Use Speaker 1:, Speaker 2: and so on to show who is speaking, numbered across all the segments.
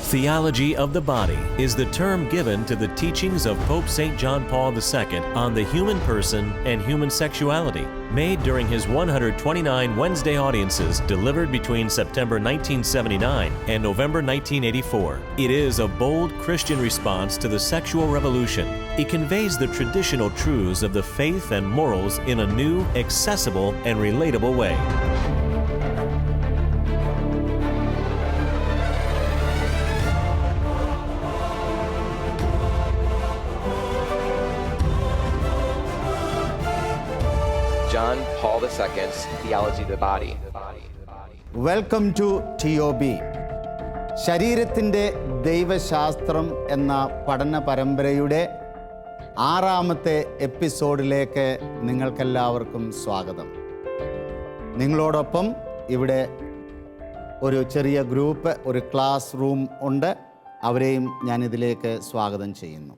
Speaker 1: Theology of the body is the term given to the teachings of Pope St. John Paul II on the human person and human sexuality, made during his 129 Wednesday audiences delivered between September 1979 and November 1984. It is a bold Christian response to the sexual revolution. It conveys the traditional truths of the faith and morals in a new, accessible, and relatable way.
Speaker 2: John Paul II's Theology of the Body.
Speaker 3: Welcome to TOB. ശരീരത്തിൻ്റെ ദൈവശാസ്ത്രം എന്ന പഠന പരമ്പരയുടെ 6ാമത്തെ എപ്പിസോഡിലേക്ക് നിങ്ങൾക്കെല്ലാവർക്കും സ്വാഗതം. നിങ്ങളോടൊപ്പം ഇവിടെ ഒരു ചെറിയ ഗ്രൂപ്പ്, ഒരു ക്ലാസ് റൂം ഉണ്ട്. അവരെയും ഞാനിതിലേക്ക് സ്വാഗതം ചെയ്യുന്നു.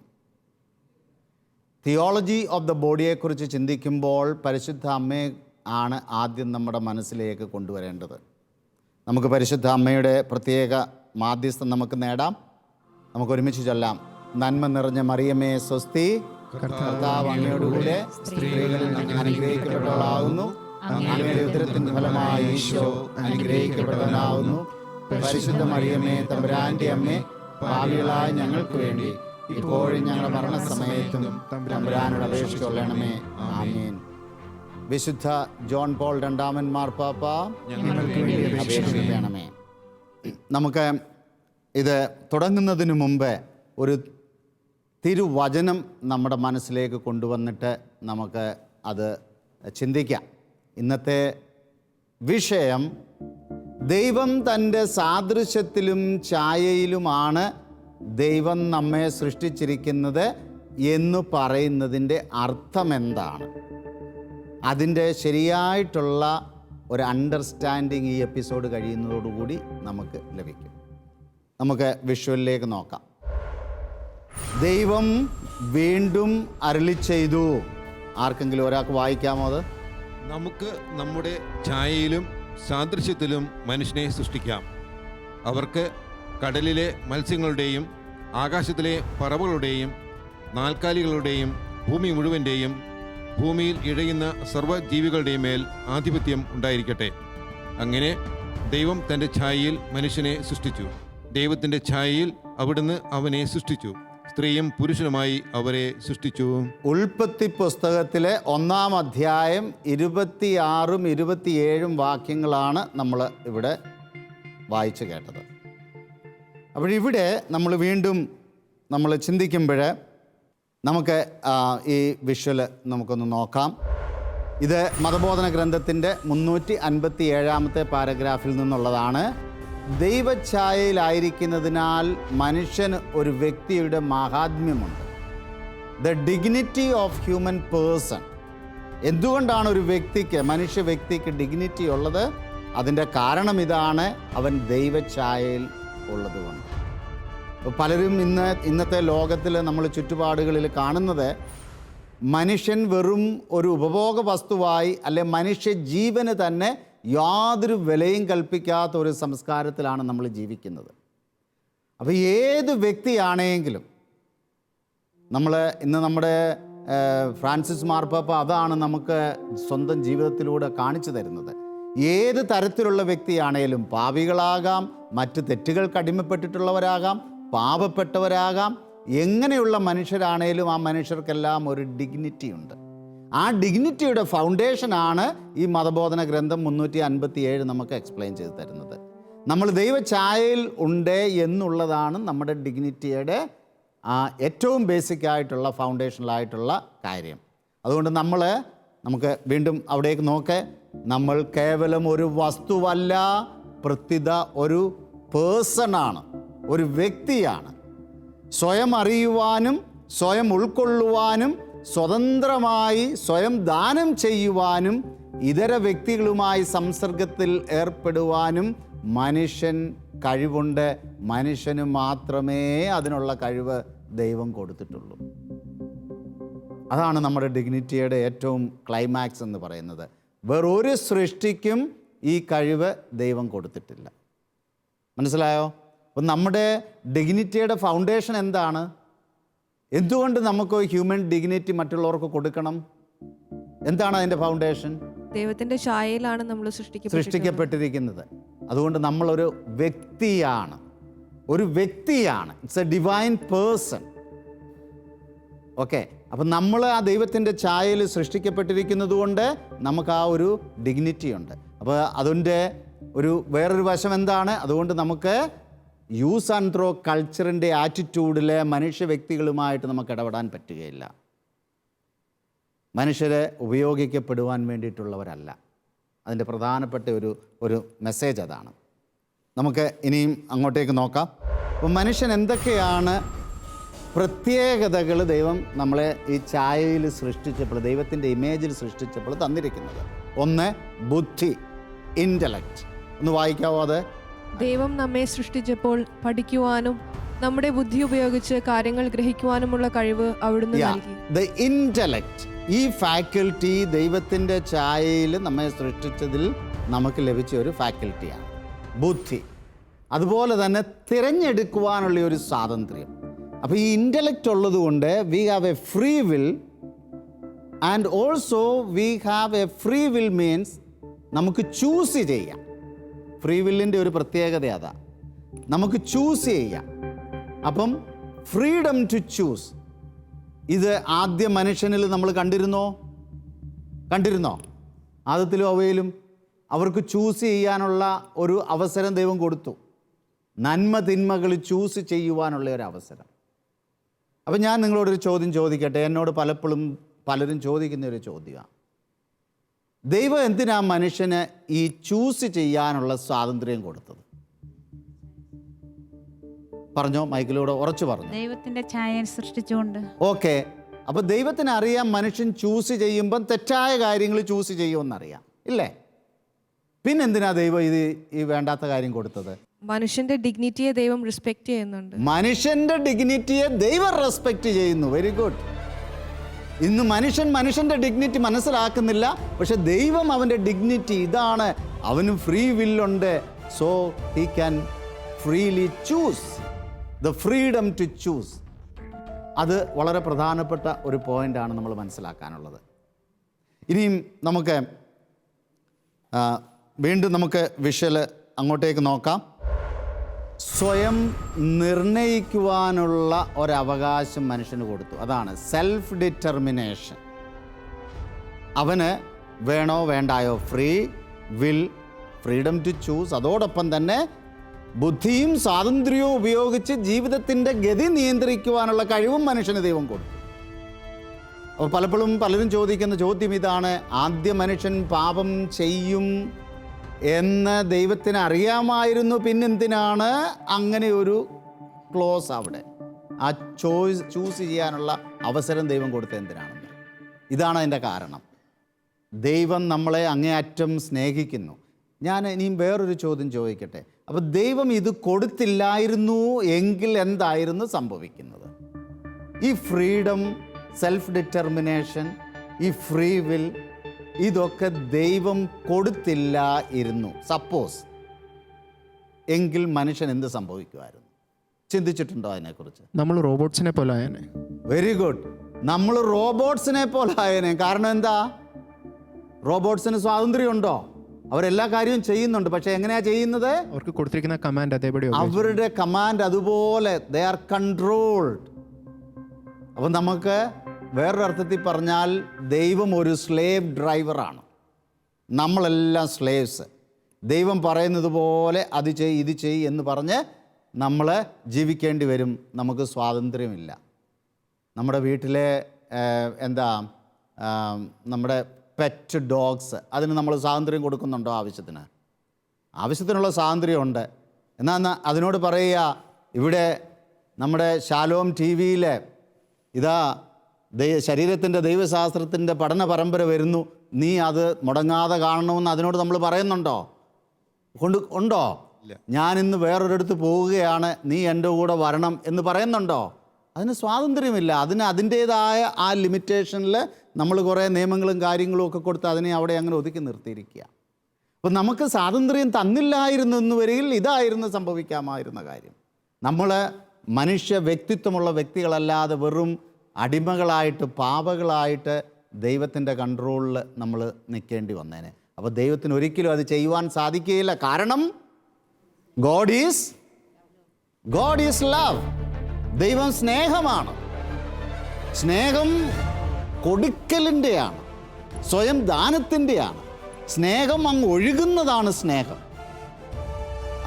Speaker 3: തിയോളജി ഓഫ് ദ ബോഡിയെക്കുറിച്ച് ചിന്തിക്കുമ്പോൾ പരിശുദ്ധ അമ്മയെ ആണ് ആദ്യം നമ്മുടെ മനസ്സിലേക്ക് കൊണ്ടുവരേണ്ടത്. നമുക്ക് പരിശുദ്ധ അമ്മയുടെ പ്രത്യേക മാധ്യസ്ഥം നമുക്ക് നേടാം. നമുക്ക് ഒരുമിച്ച് ചൊല്ലാം. നന്മ നിറഞ്ഞ മറിയമേ സ്വസ്തി, കർത്താവ് അങ്ങയോടുകൂടെ സ്ത്രീകളിൽ അനുഗ്രഹിക്കപ്പെട്ടവളാകുന്നു. അങ്ങയുടെ ഉദരത്തിൻ ഫലമായി ഈശോ അനുഗ്രഹിക്കപ്പെട്ടവനാകുന്നു. പരിശുദ്ധ മറിയമേ തമ്പുരാന്റെ അമ്മേ, പാപികളായ ഞങ്ങൾക്ക് വേണ്ടി ഇപ്പോഴും ഞങ്ങളുടെ മരണസമയത്തും തമ്പുരാനോട് അപേക്ഷിച്ചുകൊള്ളണമേ. ആമേൻ. വിശുദ്ധ ജോൺ പോൾ രണ്ടാമൻ മാർപ്പാപ്പ ഞങ്ങൾക്ക് വേണ്ടി അപേക്ഷിക്കണമേ. നമുക്ക് ഇത് തുടങ്ങുന്നതിന് മുമ്പ് ഒരു തിരുവചനം നമ്മുടെ മനസ്സിലേക്ക് കൊണ്ടുവന്നിട്ട് നമുക്ക് അത് ചിന്തിക്കാം. ഇന്നത്തെ വിഷയം ദൈവം തൻ്റെ സാദൃശ്യത്തിലും ഛായയിലുമാണ് ദൈവം നമ്മെ സൃഷ്ടിച്ചിരിക്കുന്നത് എന്ന് പറയുന്നതിൻ്റെ അർത്ഥമെന്താണ്? അതിൻ്റെ ശരിയായിട്ടുള്ള ഒരു അണ്ടർസ്റ്റാൻഡിങ് ഈ എപ്പിസോഡ് കഴിയുന്നതോടുകൂടി നമുക്ക് ലഭിക്കും. നമുക്ക് വിഷ്വലിലേക്ക് നോക്കാം. ദൈവം വീണ്ടും അരുളി ചെയ്തു. ആർക്കെങ്കിലും ഒരാൾക്ക് വായിക്കാമോ അത്?
Speaker 4: നമുക്ക് നമ്മുടെ ഛായയിലും സാദൃശ്യത്തിലും മനുഷ്യനെ സൃഷ്ടിക്കാം. അവർക്ക് കടലിലെ മത്സ്യങ്ങളുടെയും ആകാശത്തിലെ പറവകളുടെയും നാൽക്കാലികളുടെയും ഭൂമി മുഴുവൻ്റെയും ഭൂമിയിൽ ഇഴയുന്ന സർവ്വജീവികളുടെയും മേൽ ആധിപത്യം ഉണ്ടായിരിക്കട്ടെ. അങ്ങനെ ദൈവം തൻ്റെ ഛായയിൽ മനുഷ്യനെ സൃഷ്ടിച്ചു. ദൈവത്തിൻ്റെ ഛായയിൽ അവിടുന്ന് അവനെ സൃഷ്ടിച്ചു. സ്ത്രീയും പുരുഷനുമായി അവരെ സൃഷ്ടിച്ചു.
Speaker 3: ഉൽപ്പത്തി പുസ്തകത്തിലെ 1-ാം അധ്യായം 26-ഉം 27-ഉം വാക്യങ്ങളാണ് നമ്മൾ ഇവിടെ വായിച്ചു കേട്ടത്. അപ്പോഴിവിടെ നമ്മൾ ചിന്തിക്കുമ്പോൾ നമുക്ക് ഈ വിഷ്വൽ നമുക്കൊന്ന് നോക്കാം. ഇത് മതബോധന ഗ്രന്ഥത്തിൻ്റെ 357-ാമത്തെ പാരഗ്രാഫിൽ നിന്നുള്ളതാണ്. ദൈവഛായയിലായിരിക്കുന്നതിനാൽ മനുഷ്യന് ഒരു വ്യക്തിയുടെ മഹാത്മ്യമുണ്ട്. The dignity of human person. എന്തുകൊണ്ടാണ് ഒരു വ്യക്തിക്ക്, മനുഷ്യ വ്യക്തിക്ക് ഡിഗ്നിറ്റി ഉള്ളത്? അതിൻ്റെ കാരണം ഇതാണ്, അവൻ ദൈവഛായയിൽ ഉള്ളതുകൊണ്ട്. പലരും ഇന്നത്തെ ലോകത്തിൽ നമ്മൾ ചുറ്റുപാടുകളിൽ കാണുന്നത് മനുഷ്യൻ വെറും ഒരു ഉപഭോഗ വസ്തുവായി, അല്ലെ മനുഷ്യ ജീവന് തന്നെ യാതൊരു വിലയും കൽപ്പിക്കാത്ത ഒരു സംസ്കാരത്തിലാണ് നമ്മൾ ജീവിക്കുന്നത്. അപ്പോൾ ഏത് വ്യക്തിയാണെങ്കിലും ഇന്ന് നമ്മുടെ ഫ്രാൻസിസ് മാർപ്പാപ്പ അതാണ് നമുക്ക് സ്വന്തം ജീവിതത്തിലൂടെ കാണിച്ചു തരുന്നത്. ഏത് തരത്തിലുള്ള വ്യക്തിയാണേലും, പാപികളാകാം, മറ്റ് തെറ്റുകൾക്ക് അടിമപ്പെട്ടിട്ടുള്ളവരാകാം, പാപപ്പെട്ടവരാകാം, എങ്ങനെയുള്ള മനുഷ്യരാണേലും ആ മനുഷ്യർക്കെല്ലാം ഒരു ഡിഗ്നിറ്റി ഉണ്ട്. ആ ഡിഗ്നിറ്റിയുടെ ഫൗണ്ടേഷനാണ് ഈ മതബോധന ഗ്രന്ഥം 357 നമുക്ക് എക്സ്പ്ലെയിൻ ചെയ്ത് തരുന്നത്. നമ്മൾ ദൈവഛായയിൽ ഉണ്ട് എന്നുള്ളതാണ് നമ്മുടെ ഡിഗ്നിറ്റിയുടെ ഏറ്റവും ബേസിക്കായിട്ടുള്ള ഫൗണ്ടേഷണലായിട്ടുള്ള കാര്യം. അതുകൊണ്ട് നമുക്ക് വീണ്ടും അവിടേക്ക് നോക്കേ. നമ്മൾ കേവലം ഒരു വസ്തുവല്ല, പ്രത്യുത ഒരു പേഴ്സണാണ്, ഒരു വ്യക്തിയാണ്. സ്വയം അറിയുവാനും സ്വയം ഉൾക്കൊള്ളുവാനും സ്വതന്ത്രമായി സ്വയം ദാനം ചെയ്യുവാനും ഇതര വ്യക്തികളുമായി സംസർഗത്തിൽ ഏർപ്പെടുവാനും മനുഷ്യൻ കഴിവുണ്ട്. മനുഷ്യന് മാത്രമേ അതിനുള്ള കഴിവ് ദൈവം കൊടുത്തിട്ടുള്ളൂ. അതാണ് നമ്മുടെ ഡിഗ്നിറ്റിയുടെ ഏറ്റവും ക്ലൈമാക്സ് എന്ന് പറയുന്നത്. വേറൊരു സൃഷ്ടിക്കും ഈ കഴിവ് ദൈവം കൊടുത്തിട്ടില്ല. മനസ്സിലായോ? അപ്പം നമ്മുടെ ഡിഗ്നിറ്റിയുടെ ഫൗണ്ടേഷൻ എന്താണ്? എന്തുകൊണ്ട് നമുക്ക് ഹ്യൂമൻ ഡിഗ്നിറ്റി മറ്റുള്ളവർക്ക് കൊടുക്കണം? എന്താണ് അതിൻ്റെ ഫൗണ്ടേഷൻ?
Speaker 5: ദൈവത്തിന്റെ ഛായയിലാണ് നമ്മൾ
Speaker 3: സൃഷ്ടിക്കപ്പെട്ടിരിക്കുന്നത്. അതുകൊണ്ട് നമ്മളൊരു വ്യക്തിയാണ്, it's A divine person. Okay, അപ്പം നമ്മൾ ആ ദൈവത്തിൻ്റെ ഛായയിൽ സൃഷ്ടിക്കപ്പെട്ടിരിക്കുന്നത് കൊണ്ട് നമുക്ക് ആ ഒരു ഡിഗ്നിറ്റി ഉണ്ട്. അപ്പോൾ അതിൻ്റെ വേറൊരു വശം എന്താണ്? അതുകൊണ്ട് നമുക്ക് യൂസ് ആൻഡ് ത്രോ കൾച്ചറിൻ്റെ ആറ്റിറ്റ്യൂഡിലെ മനുഷ്യ വ്യക്തികളുമായിട്ട് നമുക്ക് ഇടപെടാൻ പറ്റുകയില്ല. മനുഷ്യരെ ഉപയോഗിക്കപ്പെടുവാൻ വേണ്ടിയിട്ടുള്ളവരല്ല. അതിൻ്റെ പ്രധാനപ്പെട്ട ഒരു മെസ്സേജ് അതാണ്. നമുക്ക് ഇനിയും അങ്ങോട്ടേക്ക് നോക്കാം. അപ്പോൾ മനുഷ്യൻ എന്തൊക്കെയാണ് പ്രത്യേകതകൾ ദൈവം നമ്മളെ ഈ ഛായയിൽ സൃഷ്ടിച്ചപ്പോൾ, ദൈവത്തിൻ്റെ ഇമേജിൽ സൃഷ്ടിച്ചപ്പോൾ തന്നിരിക്കുന്നത്? ഒന്ന്, ബുദ്ധി, ഇൻ്റലക്റ്റ്. ഒന്ന് വായിക്കാവോ അത്?
Speaker 5: ദൈവം നമ്മെ സൃഷ്ടിച്ചപ്പോൾ പഠിക്കുവാനും നമ്മുടെ ബുദ്ധി ഉപയോഗിച്ച് കാര്യങ്ങൾ ഗ്രഹിക്കുവാനുമുള്ള കഴിവ് അവിടുന്ന് നൽകി.
Speaker 3: ദ ഇൻ്റലക്റ്റ്, ഈ ഫാക്കൽറ്റി ദൈവത്തിൻ്റെ ഛായയിൽ നമ്മെ സൃഷ്ടിച്ചതിൽ നമുക്ക് ലഭിച്ച ഒരു ഫാക്കൽറ്റിയാണ് ബുദ്ധി. അതുപോലെ തന്നെ തിരഞ്ഞെടുക്കുവാനുള്ള ഒരു സ്വാതന്ത്ര്യം. അപ്പോൾ ഈ ഇൻ്റലക്റ്റ് ഉള്ളത് കൊണ്ട് we have A free will, and also we have A free will means നമുക്ക് ചൂസ് ചെയ്യാം. ഫ്രീ വില്ലിൻ്റെ ഒരു പ്രത്യേകത അതാ, നമുക്ക് ചൂസ് ചെയ്യാം. അപ്പം ഫ്രീഡം ടു ചൂസ്, ഇത് ആദ്യ മനുഷ്യനിൽ നമ്മൾ കണ്ടിരുന്നോ? ആദത്തിലും ഹവ്വയിലും അവർക്ക് ചൂസ് ചെയ്യാനുള്ള ഒരു അവസരം ദൈവം കൊടുത്തു. നന്മ തിന്മകൾ ചൂസ് ചെയ്യുവാനുള്ള ഒരു അവസരം. അപ്പം ഞാൻ നിങ്ങളോടൊരു ചോദ്യം ചോദിക്കട്ടെ. എന്നോട് പലരും ചോദിക്കുന്ന ഒരു ചോദ്യമാണ്, ദൈവം എന്തിനാ മനുഷ്യന് ഈ ചൂസ് ചെയ്യാനുള്ള സ്വാതന്ത്ര്യം കൊടുത്തത്? പറഞ്ഞോ, മൈക്കിലൂടെ ഉറച്ചു പറഞ്ഞു.
Speaker 6: ദൈവത്തിന്റെ ഛായ സൃഷ്ടിച്ചുകൊണ്ട്.
Speaker 3: ഓക്കെ, അപ്പോൾ ദൈവത്തിന് അറിയാം മനുഷ്യൻ ചൂസ് ചെയ്യുമ്പം തെറ്റായ കാര്യങ്ങൾ ചൂസ് ചെയ്യുമെന്നറിയാം, ഇല്ലേ? പിന്നെന്തിനാ ദൈവം ഈ വേണ്ടാത്ത കാര്യം കൊടുത്തത്?
Speaker 5: മനുഷ്യന്റെ ഡിഗ്നിറ്റിയെ ദൈവം റെസ്പെക്ട് ചെയ്യുന്നുണ്ട്.
Speaker 3: മനുഷ്യന്റെ ഡിഗ്നിറ്റിയെ ദൈവം റെസ്പെക്ട് ചെയ്യുന്നു. Very good. ഇന്ന് മനുഷ്യന്റെ ഡിഗ്നിറ്റി മനസ്സിലാക്കുന്നില്ല. പക്ഷെ ദൈവം അവൻ്റെ ഡിഗ്നിറ്റി ഇതാണ്. അവന് ഫ്രീ വില്ലുണ്ട്. So he can freely choose, the freedom to choose. അത് വളരെ പ്രധാനപ്പെട്ട ഒരു പോയിൻ്റാണ് നമ്മൾ മനസ്സിലാക്കാനുള്ളത്. ഇനിയും നമുക്ക് വീണ്ടും നമുക്ക് വിഷ്വൽ അങ്ങോട്ടേക്ക് നോക്കാം. സ്വയം നിർണയിക്കുവാനുള്ള ഒരവകാശം മനുഷ്യന് കൊടുത്തു. അതാണ് സെൽഫ് ഡിറ്റർമിനേഷൻ. അവന് വേണോ വേണ്ടായോ, free will, freedom to choose. അതോടൊപ്പം തന്നെ ബുദ്ധിയും സ്വാതന്ത്ര്യവും ഉപയോഗിച്ച് ജീവിതത്തിൻ്റെ ഗതി നിയന്ത്രിക്കുവാനുള്ള കഴിവും മനുഷ്യന് ദൈവം കൊടുത്തു. അപ്പോൾ പലരും ചോദിക്കുന്ന ചോദ്യം ഇതാണ്, ആദ്യ മനുഷ്യൻ പാപം ചെയ്യും എന്ന് ദൈവത്തിന് അറിയാമായിരുന്നു, പിന്നെന്തിനാണ് അങ്ങനെ ഒരു ക്ലോസ് അവിടെ? ആ ചൂസ് ചെയ്യാനുള്ള അവസരം ദൈവം കൊടുത്തത് എന്തിനാണെന്ന്. ഇതാണ് അതിൻ്റെ കാരണം. ദൈവം നമ്മളെ അങ്ങേയറ്റം സ്നേഹിക്കുന്നു. ഞാൻ ഇനിയും വേറൊരു ചോദ്യം ചോദിക്കട്ടെ. അപ്പോൾ ദൈവം ഇത് കൊടുത്തില്ലായിരുന്നു എങ്കിൽ എന്തായിരുന്നു സംഭവിക്കുന്നത്? ഈ ഫ്രീഡം, സെൽഫ് ഡിറ്റർമിനേഷൻ, ഈ ഫ്രീ വിൽ, ഇതൊക്കെ ദൈവം കൊടുത്തില്ലായിരുന്നു സപ്പോസ് എങ്കിൽ മനുഷ്യൻ എന്ത് സംഭവിക്കുമായിരുന്നു? ചിന്തിച്ചിട്ടുണ്ടോ അതിനെക്കുറിച്ച്?
Speaker 7: നമ്മൾ റോബോട്ട്സിനെ പോലെ ആയേനെ.
Speaker 3: Very good. നമ്മൾ റോബോട്ട്സിനെ പോലെ ആയേനെ. കാരണം എന്താ? റോബോട്ട്സിന് സ്വാതന്ത്ര്യമുണ്ടോ? അവരെല്ലാ കാര്യവും ചെയ്യുന്നുണ്ട്. പക്ഷെ എങ്ങനെയാ ചെയ്യുന്നത്?
Speaker 7: അവർക്ക് കൊടുത്തിരിക്കുന്ന കമാൻഡ് അതേപടി,
Speaker 3: അവരുടെ കമാൻഡ് അതുപോലെ, ദേ ആർ കൺട്രോൾഡ്. അപ്പം നമുക്ക് വേറൊരർത്ഥത്തിൽ പറഞ്ഞാൽ ദൈവം ഒരു സ്ലേവ് ഡ്രൈവറാണ്, നമ്മളെല്ലാം സ്ലേവ്സ്. ദൈവം പറയുന്നത് പോലെ അത് ചെയ്യ് ഇത് ചെയ്യ് എന്ന് പറഞ്ഞ് നമ്മൾ ജീവിക്കേണ്ടി വരും. നമുക്ക് സ്വാതന്ത്ര്യമില്ല. നമ്മുടെ വീട്ടിലെ നമ്മുടെ പെറ്റ് ഡോഗ്സ്, അതിന് നമ്മൾ സ്വാതന്ത്ര്യം കൊടുക്കുന്നുണ്ടോ? ആവശ്യത്തിനുള്ള സ്വാതന്ത്ര്യമുണ്ട്. എന്നാൽ അതിനോട് പറയുക, ഇവിടെ നമ്മുടെ ശാലോം ടി വിയിൽ ഇതാ ശരീരത്തിൻ്റെ ദൈവശാസ്ത്രത്തിൻ്റെ പഠന പരമ്പര വരുന്നു, നീ അത് മുടങ്ങാതെ കാണണമെന്ന് അതിനോട് നമ്മൾ പറയുന്നുണ്ടോ? ഉണ്ടോ? ഞാനിന്ന് വേറൊരിടത്ത് പോവുകയാണ്, നീ എൻ്റെ കൂടെ വരണം എന്ന് പറയുന്നുണ്ടോ? അതിന് സ്വാതന്ത്ര്യമില്ല. അതിൻ്റേതായ ആ ലിമിറ്റേഷനിൽ നമ്മൾ കുറേ നിയമങ്ങളും കാര്യങ്ങളും ഒക്കെ കൊടുത്ത് അതിനെ അവിടെ അങ്ങനെ ഒതുക്കി നിർത്തിയിരിക്കുക. അപ്പോൾ നമുക്ക് സ്വാതന്ത്ര്യം തന്നില്ലായിരുന്നു എന്ന് വരികിൽ ഇതായിരുന്നു സംഭവിക്കാമായിരുന്ന കാര്യം. നമ്മൾ മനുഷ്യ വ്യക്തിത്വമുള്ള വ്യക്തികളല്ലാതെ വെറും അടിമകളായിട്ട് പാപകളായിട്ട് ദൈവത്തിൻ്റെ കൺട്രോളിൽ നമ്മൾ നിൽക്കേണ്ടി വന്നേനെ. അപ്പോൾ ദൈവത്തിന് ഒരിക്കലും അത് ചെയ്യുവാൻ സാധിക്കുകയില്ല. കാരണം ഗോഡ് ഈസ് ലവ്. ദൈവം സ്നേഹമാണ്. സ്നേഹം കൊടുക്കലിൻ്റെയാണ്, സ്വയം ദാനത്തിൻ്റെയാണ്. സ്നേഹം അങ്ങ് ഒഴുകുന്നതാണ് സ്നേഹം.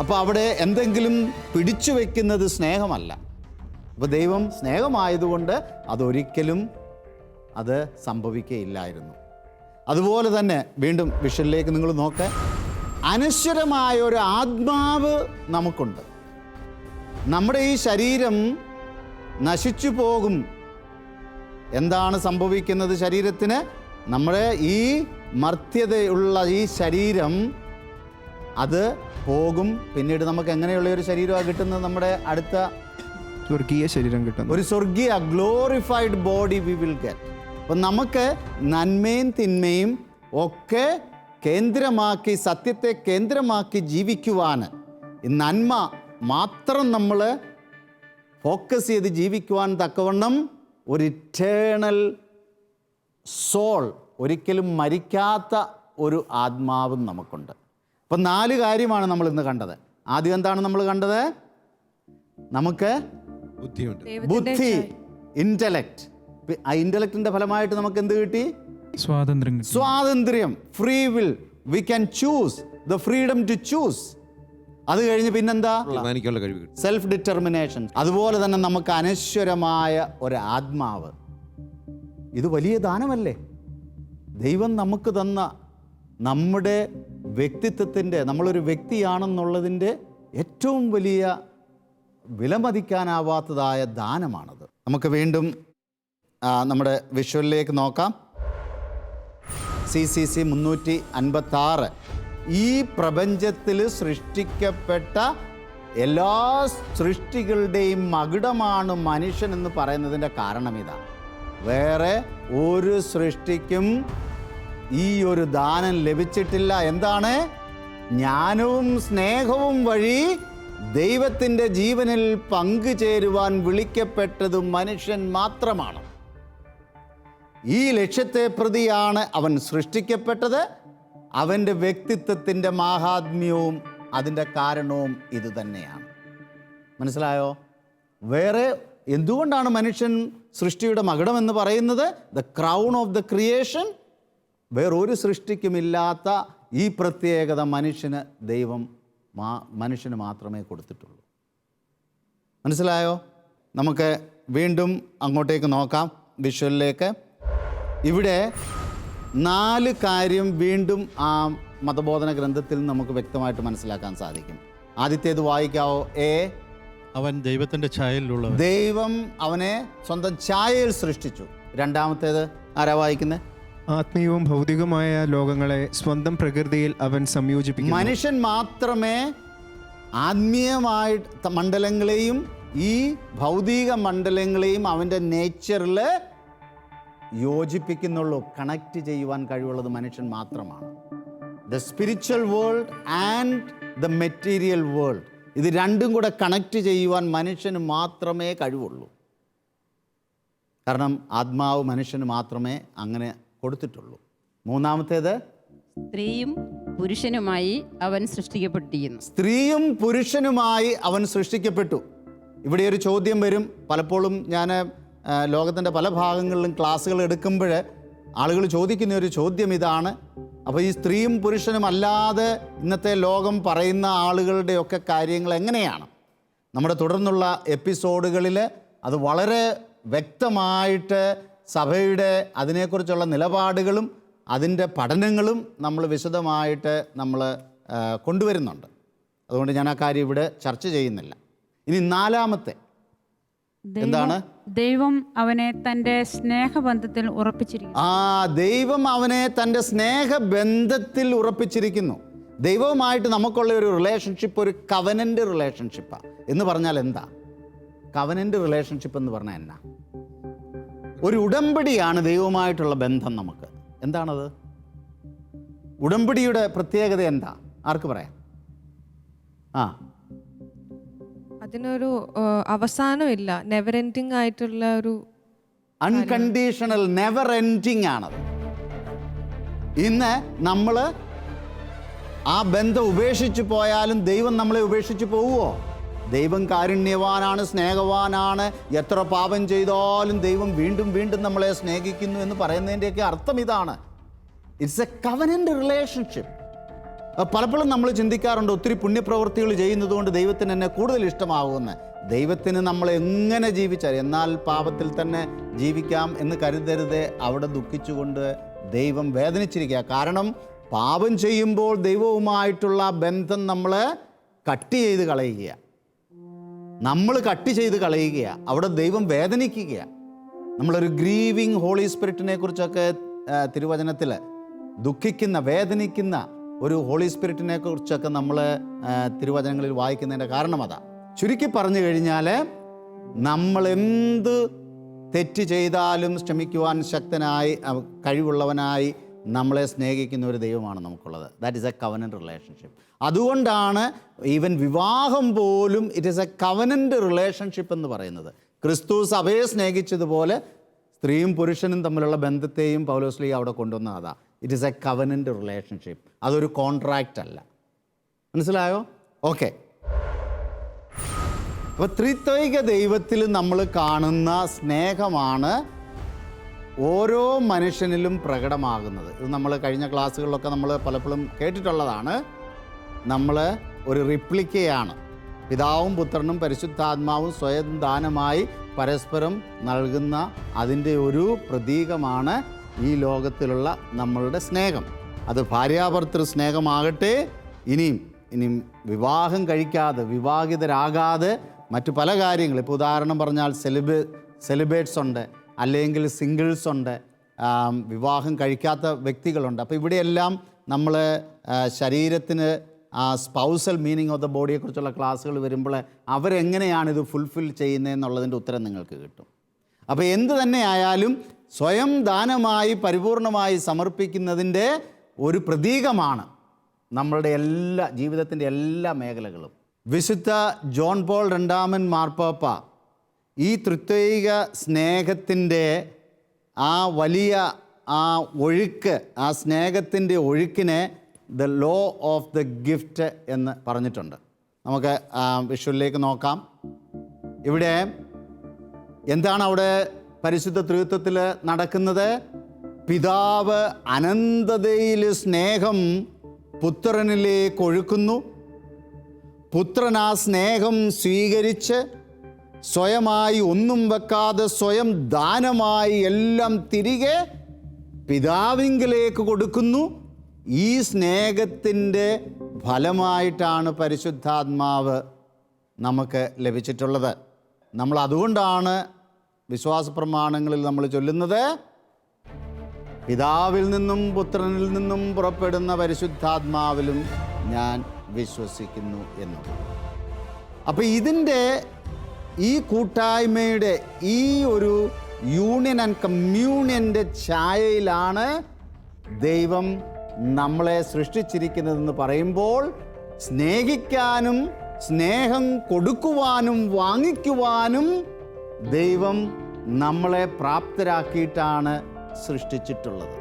Speaker 3: അപ്പോൾ അവിടെ എന്തെങ്കിലും പിടിച്ചു വയ്ക്കുന്നത് സ്നേഹമല്ല. അപ്പോൾ ദൈവം സ്നേഹമായതുകൊണ്ട് അതൊരിക്കലും അത് സംഭവിക്കുകയില്ലായിരുന്നു. അതുപോലെ തന്നെ വീണ്ടും വിഷനിലേക്ക് നിങ്ങൾ നോക്ക്. അനശ്വരമായ ഒരു ആത്മാവ് നമുക്കുണ്ട്. നമ്മുടെ ഈ ശരീരം നശിച്ചു പോകും. എന്താണ് സംഭവിക്കുന്നത് ശരീരത്തിന്? നമ്മുടെ ഈ മർത്യതയുള്ള ഈ ശരീരം അത് പോകും. പിന്നീട് നമുക്ക് എങ്ങനെയുള്ള ഒരു ശരീരമാണ് കിട്ടുന്നത്? നമ്മുടെ അടുത്ത
Speaker 7: സ്വർഗീയ ശരീരം കിട്ടുന്നു.
Speaker 3: ഒരു സ്വർഗീയ glorified body we will get. അപ്പം നമുക്ക് നന്മയും തിന്മയും ഒക്കെ കേന്ദ്രമാക്കി, സത്യത്തെ കേന്ദ്രമാക്കി ജീവിക്കുവാൻ, ഈ നന്മ മാത്രം നമ്മൾ ഫോക്കസ് ചെയ്ത് ജീവിക്കുവാൻ തക്കവണ്ണം ഒരു ഇറ്റേണൽ സോൾ, ഒരിക്കലും മരിക്കാത്ത ഒരു ആത്മാവും നമുക്കുണ്ട്. അപ്പം 4 കാര്യമാണ് നമ്മൾ ഇന്ന് കണ്ടത്. ആദ്യം എന്താണ് നമ്മൾ കണ്ടത്? നമുക്ക്
Speaker 4: ബുദ്ധിയുണ്ട്.
Speaker 3: ബുദ്ധി, ഇൻ്റലക്റ്റ്. ആ ഇൻ്റലക്റ്റിൻ്റെ ഫലമായിട്ട് നമുക്ക് എന്ത് കിട്ടി? സ്വാതന്ത്ര്യം, free will. We can choose, the freedom to choose. അത് കഴിഞ്ഞ് പിന്നെന്താ?
Speaker 4: തീരുമാനിക്കാനുള്ള കഴിവ് കിട്ടും.
Speaker 3: Self determination. അതുപോലെ തന്നെ നമുക്ക് അനശ്വരമായ ഒരു ആത്മാവ്. ഇത് വലിയ ദാനമല്ലേ? ദൈവം നമുക്ക് തന്ന നമ്മുടെ വ്യക്തിത്വത്തിൻ്റെ, നമ്മളൊരു വ്യക്തിയാണെന്നുള്ളതിൻ്റെ ഏറ്റവും വലിയ വിലമതിക്കാനാവാത്തതായ ദാനമാണത്. നമുക്ക് വീണ്ടും നമ്മുടെ വിഷ്വലിലേക്ക് നോക്കാം. CCC 356. ഈ പ്രപഞ്ചത്തിൽ സൃഷ്ടിക്കപ്പെട്ട എല്ലാ സൃഷ്ടികളുടെയും മകുടമാണ് മനുഷ്യൻ എന്ന് പറയുന്നതിൻ്റെ കാരണം ഇതാണ്. വേറെ ഒരു സൃഷ്ടിക്കും ഈ ഒരു ദാനം ലഭിച്ചിട്ടില്ല. എന്താണ്? ജ്ഞാനവും സ്നേഹവും വഴി ദൈവത്തിൻ്റെ ജീവനിൽ പങ്കുചേരുവാൻ വിളിക്കപ്പെട്ടത് മനുഷ്യൻ മാത്രമാണ്. ഈ ലക്ഷ്യത്തെ പ്രതിയാണ് അവൻ സൃഷ്ടിക്കപ്പെട്ടത്. അവൻ്റെ വ്യക്തിത്വത്തിൻ്റെ മാഹാത്മ്യവും അതിൻ്റെ കാരണവും ഇതുതന്നെയാണ്. മനസ്സിലായോ? വേറെ എന്തുകൊണ്ടാണ് മനുഷ്യൻ സൃഷ്ടിയുടെ മകുടം എന്ന് പറയുന്നത്? The crown of the creation. വേറൊരു സൃഷ്ടിക്കുമില്ലാത്ത ഈ പ്രത്യേകത ദൈവം മനുഷ്യന് മാത്രമേ കൊടുത്തിട്ടുള്ളൂ. മനസ്സിലായോ? നമുക്ക് വീണ്ടും അങ്ങോട്ടേക്ക് നോക്കാം, വിഷ്വലിലേക്ക്. ഇവിടെ 4 കാര്യം വീണ്ടും ആ മതബോധന ഗ്രന്ഥത്തിൽ നമുക്ക് വ്യക്തമായിട്ട് മനസ്സിലാക്കാൻ സാധിക്കും. ആദ്യത്തേത് വായിക്കാവോ?
Speaker 8: അവൻ ദൈവത്തിൻ്റെ ഛായയിലുള്ള,
Speaker 3: ദൈവം അവനെ സ്വന്തം ഛായയിൽ സൃഷ്ടിച്ചു. രണ്ടാമത്തേത് ആരാ വായിക്കുന്നത്?
Speaker 7: ആത്മീയവും ഭൗതികമായ ലോകങ്ങളെ സ്വന്തം പ്രകൃതിയിൽ അവൻ സംയോജിപ്പിക്കുന്നു.
Speaker 3: മനുഷ്യൻ മാത്രമേ ആത്മീയമായ മണ്ഡലങ്ങളെയും ഈ ഭൗതിക മണ്ഡലങ്ങളെയും അവൻ്റെ നേച്ചറിൽ യോജിപ്പിക്കുന്നുള്ളൂ. കണക്റ്റ് ചെയ്യുവാൻ കഴിവുള്ളത് മനുഷ്യൻ മാത്രമാണ്. The spiritual world and the material world, ഇത് രണ്ടും കൂടെ കണക്റ്റ് ചെയ്യുവാൻ മനുഷ്യന് മാത്രമേ കഴിവുള്ളൂ. കാരണം ആത്മാവ് മനുഷ്യന് മാത്രമേ അങ്ങനെ കൊടുത്തിട്ടുള്ളൂ. മൂന്നാമത്തേത്,
Speaker 9: സ്ത്രീയും പുരുഷനുമായി അവൻ സൃഷ്ടിക്കപ്പെട്ടിരിക്കുന്നു.
Speaker 3: സ്ത്രീയും പുരുഷനുമായി അവൻ സൃഷ്ടിക്കപ്പെട്ടു. ഇവിടെ ഒരു ചോദ്യം വരും. പലപ്പോഴും ഞാൻ ലോകത്തിൻ്റെ പല ഭാഗങ്ങളിലും ക്ലാസ്സുകൾ എടുക്കുമ്പോൾ ആളുകൾ ചോദിക്കുന്ന ഒരു ചോദ്യം ഇതാണ്: അപ്പോൾ ഈ സ്ത്രീയും പുരുഷനും അല്ലാതെ ഇന്നത്തെ ലോകം പറയുന്ന ആളുകളുടെയൊക്കെ കാര്യങ്ങൾ എങ്ങനെയാണ്? നമ്മുടെ തുടർന്നുള്ള എപ്പിസോഡുകളിൽ അത് വളരെ വ്യക്തമായിട്ട് സഭയുടെ അതിനെക്കുറിച്ചുള്ള നിലപാടുകളും അതിൻ്റെ പഠനങ്ങളും നമ്മൾ വിശദമായിട്ട് നമ്മൾ കൊണ്ടുവരുന്നുണ്ട്. അതുകൊണ്ട് ഞാൻ ആ കാര്യം ഇവിടെ ചർച്ച ചെയ്യുന്നില്ല. ഇനി 4-മത്തെ എന്താണ്?
Speaker 6: ദൈവം അവനെ തൻ്റെ സ്നേഹബന്ധത്തിൽ ഉറപ്പിച്ചിരിക്കുന്നു.
Speaker 3: ദൈവം അവനെ തൻ്റെ സ്നേഹബന്ധത്തിൽ ഉറപ്പിച്ചിരിക്കുന്നു. ദൈവവുമായിട്ട് നമുക്കുള്ള ഒരു റിലേഷൻഷിപ്പ് ഒരു കവനൻ്റ് റിലേഷൻഷിപ്പാണ്. എന്ന് പറഞ്ഞാൽ എന്താ കവനൻ്റ് റിലേഷൻഷിപ്പ് എന്ന് പറഞ്ഞാൽ? എന്നാ ഒരു ഉടമ്പടിയാണ് ദൈവവുമായിട്ടുള്ള ബന്ധം. നമുക്ക് എന്താണത്? ഉടമ്പടിയുടെ പ്രത്യേകത എന്താ? ആർക്ക് പറയാം?
Speaker 5: അതിനൊരു അവസാനമില്ല, നെവർ എൻഡിങ് ആയിട്ടുള്ള ഒരു
Speaker 3: അൺകണ്ടീഷണൽ നെവർ എൻഡിങ് ആണത്. ഇന്ന് നമ്മൾ ആ ബന്ധം ഉപേക്ഷിച്ച് പോയാലും ദൈവം നമ്മളെ ഉപേക്ഷിച്ച് പോവുമോ? ദൈവം കാരുണ്യവാനാണ്, സ്നേഹവാനാണ്. എത്ര പാപം ചെയ്താലും ദൈവം വീണ്ടും വീണ്ടും നമ്മളെ സ്നേഹിക്കുന്നു എന്ന് പറയുന്നതിൻ്റെയൊക്കെ അർത്ഥം ഇതാണ്. It's A covenant relationship. പലപ്പോഴും നമ്മൾ ചിന്തിക്കാറുണ്ട്, ഒത്തിരി പുണ്യപ്രവൃത്തികൾ ചെയ്യുന്നത് കൊണ്ട് ദൈവത്തിന് എന്നെ കൂടുതൽ ഇഷ്ടമാകുമെന്ന്. ദൈവത്തിന് നമ്മൾ എങ്ങനെ ജീവിച്ചാൽ, എന്നാൽ പാപത്തിൽ തന്നെ ജീവിക്കാം എന്ന് കരുതരുത്. അവിടെ ദുഃഖിച്ചുകൊണ്ട് ദൈവം വേദനിച്ചിരിക്കുക. കാരണം പാപം ചെയ്യുമ്പോൾ ദൈവവുമായിട്ടുള്ള ബന്ധം നമ്മൾ കട്ട് ചെയ്ത് കളയുകയാണ്. നമ്മൾ കട്ട് ചെയ്ത് കളയുകയാണ്. അവിടെ ദൈവം വേദനിക്കുകയാണ്. നമ്മളൊരു ഗ്രീവിങ് ഹോളി സ്പിരിറ്റിനെ കുറിച്ചൊക്കെ തിരുവചനത്തിൽ ദുഃഖിക്കുന്ന, വേദനിക്കുന്ന ഒരു ഹോളി സ്പിരിറ്റിനെ കുറിച്ചൊക്കെ നമ്മൾ തിരുവചനങ്ങളിൽ വായിക്കുന്നതിൻ്റെ കാരണം അതാ. ചുരുക്കി പറഞ്ഞു കഴിഞ്ഞാൽ, നമ്മൾ എന്ത് തെറ്റ് ചെയ്താലും ക്ഷമിക്കുവാൻ ശക്തനായി, കഴിവുള്ളവനായി നമ്മളെ സ്നേഹിക്കുന്ന ഒരു ദൈവമാണ് നമുക്കുള്ളത്. That is A covenant relationship. അതുകൊണ്ടാണ് ഈവൻ വിവാഹം പോലും it is A covenant relationship എന്ന് പറയുന്നത്. ക്രിസ്തു സഭയെ സ്നേഹിച്ചതുപോലെ സ്ത്രീയും പുരുഷനും തമ്മിലുള്ള ബന്ധത്തെയും പൗലോസ്ലീഹ അവിടെ കൊണ്ടുവന്ന അതാ. It is A covenant relationship. അതൊരു കോൺട്രാക്റ്റ് അല്ല. മനസ്സിലായോ? ഓക്കെ. അപ്പോൾ ത്രിത്വൈക ദൈവത്തിൽ നമ്മൾ കാണുന്ന സ്നേഹമാണ് ഓരോ മനുഷ്യനിലും പ്രകടമാകുന്നത്. ഇത് നമ്മൾ കഴിഞ്ഞ ക്ലാസ്സുകളിലൊക്കെ നമ്മൾ പലപ്പോഴും കേട്ടിട്ടുള്ളതാണ്. നമ്മൾ ഒരു റിപ്ലിക്കയാണ്. പിതാവും പുത്രനും പരിശുദ്ധാത്മാവും സ്വയം ദാനമായി പരസ്പരം നൽകുന്ന അതിൻ്റെ ഒരു പ്രതീകമാണ് ഈ ലോകത്തിലുള്ള നമ്മളുടെ സ്നേഹം. അത് ഭാര്യാഭർത്തൃ സ്നേഹമാകട്ടെ, ഇനിയും വിവാഹം കഴിക്കാതെ, വിവാഹിതരാകാതെ മറ്റു പല കാര്യങ്ങൾ, ഇപ്പോൾ ഉദാഹരണം പറഞ്ഞാൽ സെലിബ്രേറ്റ്സ് ഉണ്ട്, അല്ലെങ്കിൽ സിംഗിൾസ് ഉണ്ട്, വിവാഹം കഴിക്കാത്ത വ്യക്തികളുണ്ട്. അപ്പോൾ ഇവിടെയെല്ലാം നമ്മൾ ശരീരത്തിന് സ്പൗസൽ മീനിങ് ഓഫ് ദ ബോഡിയെക്കുറിച്ചുള്ള ക്ലാസ്സുകൾ വരുമ്പോൾ അവരെങ്ങനെയാണ് ഇത് ഫുൾഫിൽ ചെയ്യുന്നതെന്നുള്ളതിൻ്റെ ഉത്തരം നിങ്ങൾക്ക് കിട്ടും. അപ്പോൾ എന്ത് തന്നെ ആയാലും സ്വയം ദാനമായി പരിപൂർണമായി സമർപ്പിക്കുന്നതിൻ്റെ ഒരു പ്രതീകമാണ് നമ്മളുടെ എല്ലാ ജീവിതത്തിൻ്റെ എല്ലാ മേഖലകളും. വിശുദ്ധ ജോൺ പോൾ രണ്ടാമൻ മാർപ്പാപ്പ ഈ ത്രിത്വൈക സ്നേഹത്തിൻ്റെ ആ വലിയ ആ ഒഴുക്ക്, ആ സ്നേഹത്തിൻ്റെ ഒഴുക്കിനെ the law of the gift എന്ന് പറഞ്ഞിട്ടുണ്ട്. നമുക്ക് വിഷ്വലിലേക്ക് നോക്കാം. ഇവിടെ എന്താണ് അവിടെ പരിശുദ്ധ ത്രിത്വത്തിൽ നടക്കുന്നത്? പിതാവ് അനന്തതയിൽ സ്നേഹം പുത്രനിലേക്ക് ഒഴുക്കുന്നു. പുത്രൻ ആ സ്നേഹം സ്വീകരിച്ച് സ്വയമായി ഒന്നും വെക്കാതെ സ്വയം ദാനമായി എല്ലാം തിരികെ പിതാവിങ്കിലേക്ക് കൊടുക്കുന്നു. ഈ സ്നേഹത്തിൻ്റെ ഫലമായിട്ടാണ് പരിശുദ്ധാത്മാവ് നമുക്ക് ലഭിച്ചിട്ടുള്ളത്. നമ്മൾ അതുകൊണ്ടാണ് വിശ്വാസ പ്രമാണങ്ങളിൽ നമ്മൾ ചൊല്ലുന്നത്, പിതാവിൽ നിന്നും പുത്രനിൽ നിന്നും പുറപ്പെടുന്ന പരിശുദ്ധാത്മാവിലും ഞാൻ വിശ്വസിക്കുന്നു എന്നുള്ളത്. അപ്പോൾ ഇതിൻ്റെ ഈ കൂട്ടായ്മയുടെ ഈ ഒരു യൂണിയൻ ആൻഡ് കമ്മ്യൂണിയൻ്റെ ഛായയിലാണ് ദൈവം നമ്മളെ സൃഷ്ടിച്ചിരിക്കുന്നതെന്ന് പറയുമ്പോൾ, സ്നേഹിക്കാനും സ്നേഹം കൊടുക്കുവാനും വാങ്ങിക്കുവാനും ദൈവം നമ്മളെ പ്രാപ്തരാക്കിയിട്ടാണ് സൃഷ്ടിച്ചിട്ടുള്ളത്.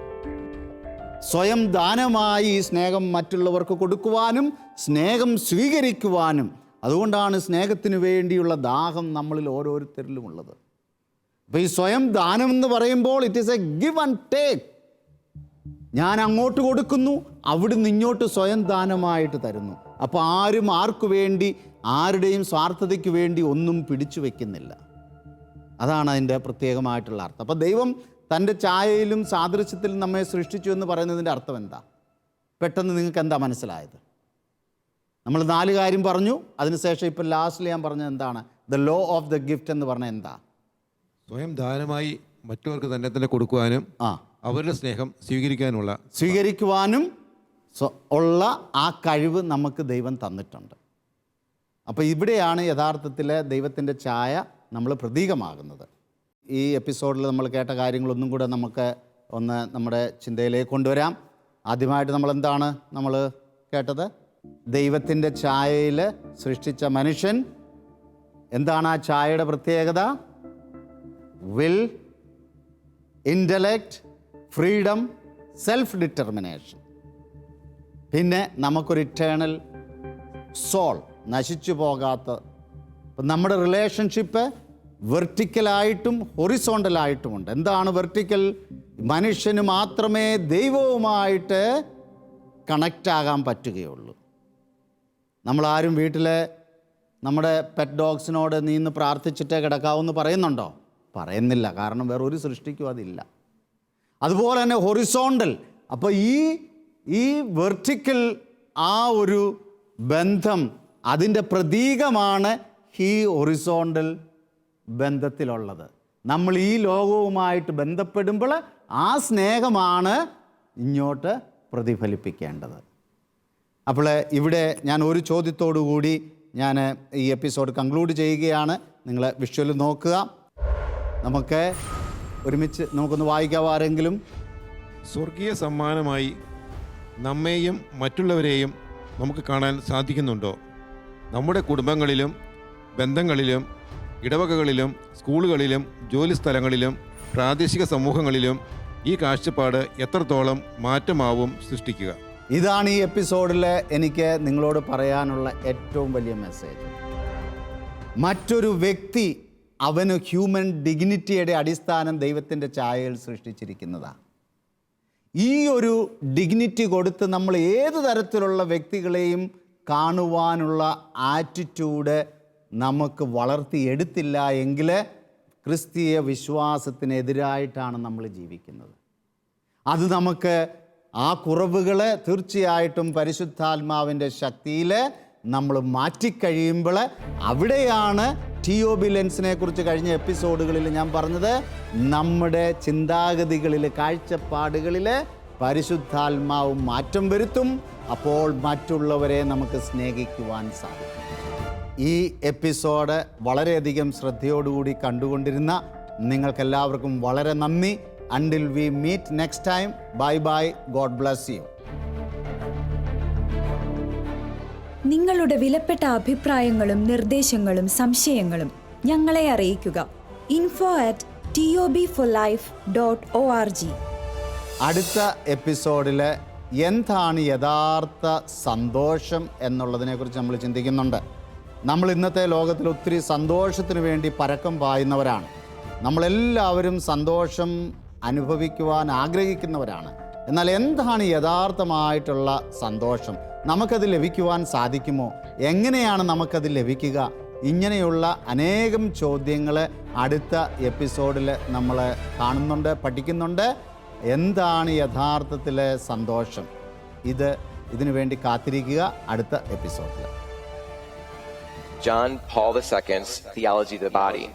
Speaker 3: സ്വയം ദാനമായി ഈ സ്നേഹം മറ്റുള്ളവർക്ക് കൊടുക്കുവാനും സ്നേഹം സ്വീകരിക്കുവാനും. അതുകൊണ്ടാണ് സ്നേഹത്തിന് വേണ്ടിയുള്ള ദാഹം നമ്മളിൽ ഓരോരുത്തരിലും ഉള്ളത്. അപ്പോൾ ഈ സ്വയം ദാനം എന്ന് പറയുമ്പോൾ it is A give and take. ഞാൻ അങ്ങോട്ട് കൊടുക്കുന്നു, അവിടുന്ന് ഇങ്ങോട്ട് സ്വയം ദാനമായിട്ട് തരുന്നു. അപ്പോൾ ആരും ആർക്കു വേണ്ടി, ആരുടെയും സ്വാർത്ഥതയ്ക്ക് വേണ്ടി ഒന്നും പിടിച്ചു വയ്ക്കുന്നില്ല. അതാണ് അതിൻ്റെ പ്രത്യേകമായിട്ടുള്ള അർത്ഥം. അപ്പോൾ ദൈവം തൻ്റെ ഛായയിലും സാദൃശ്യത്തിലും നമ്മെ സൃഷ്ടിച്ചു എന്ന് പറയുന്നതിൻ്റെ അർത്ഥം എന്താ? പെട്ടെന്ന് നിങ്ങൾക്ക് എന്താ മനസ്സിലായത്? നമ്മൾ 4 കാര്യം പറഞ്ഞു. അതിനുശേഷം ഇപ്പോൾ ലാസ്റ്റിൽ ഞാൻ പറഞ്ഞത് എന്താണ്? The law of the gift എന്ന് പറഞ്ഞാൽ എന്താ?
Speaker 4: സ്വയം ദാനമായി മറ്റവർക്ക് തന്നെ കൊടുക്കുവാനും അവരുടെ സ്നേഹം സ്വീകരിക്കുവാനും
Speaker 3: ഉള്ള ആ കഴിവ് നമുക്ക് ദൈവം തന്നിട്ടുണ്ട്. അപ്പോൾ ഇവിടെയാണ് യഥാർത്ഥത്തിൽ ദൈവത്തിൻ്റെ ഛായ നമ്മൾ പ്രതീകമാകുന്നത്. ഈ എപ്പിസോഡിൽ നമ്മൾ കേട്ട കാര്യങ്ങളൊന്നും കൂടെ നമുക്ക് ഒന്ന് നമ്മുടെ ചിന്തയിലേക്ക് കൊണ്ടുവരാം. ആദ്യമായിട്ട് നമ്മൾ കേട്ടത്, ദൈവത്തിൻ്റെ ഛായയിൽ സൃഷ്ടിച്ച മനുഷ്യൻ എന്താണ് ആ ചായയുടെ പ്രത്യേകത? Will, intellect, freedom, self determination. പിന്നെ നമുക്കൊരു ഇറ്റേണൽ സോൾ, നശിച്ചു പോകാത്ത. അപ്പം നമ്മുടെ റിലേഷൻഷിപ്പ് വെർട്ടിക്കലായിട്ടും ഹൊറിസോണ്ടലായിട്ടുമുണ്ട്. എന്താണ് വെർട്ടിക്കൽ? മനുഷ്യന് മാത്രമേ ദൈവവുമായിട്ട് കണക്റ്റ് ആകാൻ പറ്റുകയുള്ളൂ. നമ്മളാരും വീട്ടിലെ നമ്മുടെ പെറ്റ് ഡോഗ്സിനോട് നീ ഇന്ന് പ്രാർത്ഥിച്ചിട്ടേ കിടക്കാവെന്ന് പറയുന്നുണ്ടോ? പറയുന്നില്ല. കാരണം വേറൊരു സൃഷ്ടിക്കും അതില്ല. അതുപോലെ തന്നെ ഹൊറിസോണ്ടൽ. അപ്പോൾ ഈ വെർട്ടിക്കൽ ആ ഒരു ബന്ധം, അതിൻ്റെ പ്രതീകമാണ് ഈ ഹൊറിസോണ്ടൽ ബന്ധത്തിലുള്ളത്. നമ്മൾ ഈ ലോകവുമായിട്ട് ബന്ധപ്പെടുമ്പോൾ ആ സ്നേഹമാണ് ഇങ്ങോട്ട് പ്രതിഫലിപ്പിക്കേണ്ടത്. അപ്പോൾ ഇവിടെ ഞാൻ ഒരു ചോദ്യത്തോടു കൂടി ഞാൻ ഈ എപ്പിസോഡ് കൺക്ലൂഡ് ചെയ്യുകയാണ്. നിങ്ങൾ വിഷ്വൽ നോക്കുക. നമുക്ക് ഒരുമിച്ച് നമുക്കൊന്ന് വായിക്കാവോ ആരെങ്കിലും?
Speaker 4: സ്വർഗീയ സമ്മാനമായി നമ്മെയും മറ്റുള്ളവരെയും നമുക്ക് കാണാൻ സാധിക്കുന്നുണ്ടോ? നമ്മുടെ കുടുംബങ്ങളിലും ബന്ധങ്ങളിലും ഇടവകകളിലും സ്കൂളുകളിലും ജോലിസ്ഥലങ്ങളിലും പ്രാദേശിക സമൂഹങ്ങളിലും ഈ കാഴ്ചപ്പാട് എത്രത്തോളം മാറ്റമാവും സൃഷ്ടിക്കുക?
Speaker 3: ഇതാണ് ഈ എപ്പിസോഡിൽ എനിക്ക് നിങ്ങളോട് പറയാനുള്ള ഏറ്റവും വലിയ മെസ്സേജ്. മറ്റൊരു വ്യക്തി അവന് ഹ്യൂമൻ ഡിഗ്നിറ്റിയുടെ അടിസ്ഥാനം ദൈവത്തിൻ്റെ ഛായയിൽ സൃഷ്ടിച്ചിരിക്കുന്നതാണ്. ഈ ഒരു ഡിഗ്നിറ്റി കൊടുത്ത് നമ്മൾ ഏത് തരത്തിലുള്ള വ്യക്തികളെയും കാണുവാനുള്ള ആറ്റിറ്റ്യൂഡ് നമുക്ക് വളർത്തിയെടുത്തില്ല എങ്കിൽ ക്രിസ്തീയ വിശ്വാസത്തിനെതിരായിട്ടാണ് നമ്മൾ ജീവിക്കുന്നത്. അത് നമുക്ക് ആ കുറവുകൾ തീർച്ചയായിട്ടും പരിശുദ്ധാത്മാവിൻ്റെ ശക്തിയിൽ നമ്മൾ മാറ്റിക്കഴിയുമ്പോൾ അവിടെയാണ് TOB ലെൻസിനെ കുറിച്ച് കഴിഞ്ഞ എപ്പിസോഡുകളിൽ ഞാൻ പറഞ്ഞത്, നമ്മുടെ ചിന്താഗതികളിൽ, കാഴ്ചപ്പാടുകളിൽ പരിശുദ്ധാത്മാവ് മാറ്റം വരുത്തും. അപ്പോൾ മറ്റുള്ളവരെ നമുക്ക് സ്നേഹിക്കുവാൻ സാധിക്കും. ഈ എപ്പിസോഡ് വളരെയധികം ശ്രദ്ധയോടുകൂടി കണ്ടുകൊണ്ടിരുന്ന നിങ്ങൾക്കെല്ലാവർക്കും വളരെ നന്ദി. Until we meet next time, bye. God bless you.
Speaker 10: നിങ്ങളുടെ വിലപ്പെട്ട അഭിപ്രായങ്ങളും നിർദ്ദേശങ്ങളും സംശയങ്ങളും ഞങ്ങളെ അറിയിക്കുക. info@tobforlife.org.
Speaker 3: അടുത്ത എപ്പിസോഡിൽ എന്താണ് യഥാർത്ഥ സന്തോഷം എന്നുള്ളതിനെക്കുറിച്ച് നമ്മൾ ചിന്തിക്കുന്നുണ്ട്. നമ്മൾ ഇന്നത്തെ ലോകത്തിൽ ഒത്തിരി സന്തോഷത്തിന് വേണ്ടി പരക്കം പായുന്നവരാണ്. നമ്മളെല്ലാവരും സന്തോഷം അനുഭവിക്കുവാൻ ആഗ്രഹിക്കുന്നവരാണ്. എന്നാൽ എന്താണ് യഥാർത്ഥമായിട്ടുള്ള സന്തോഷം? നമുക്കത് ലഭിക്കുവാൻ സാധിക്കുമോ? എങ്ങനെയാണ് നമുക്കത് ലഭിക്കുക? ഇങ്ങനെയുള്ള അനേകം ചോദ്യങ്ങൾ അടുത്ത എപ്പിസോഡിൽ നമ്മൾ കാണുന്നുണ്ട്, പഠിക്കുന്നുണ്ട്. എന്താണ് യഥാർത്ഥത്തിലെ സന്തോഷം? ഇതിനു വേണ്ടി കാത്തിരിക്കുക അടുത്ത എപ്പിസോഡിൽ.
Speaker 2: John Paul II's Theology of the Body.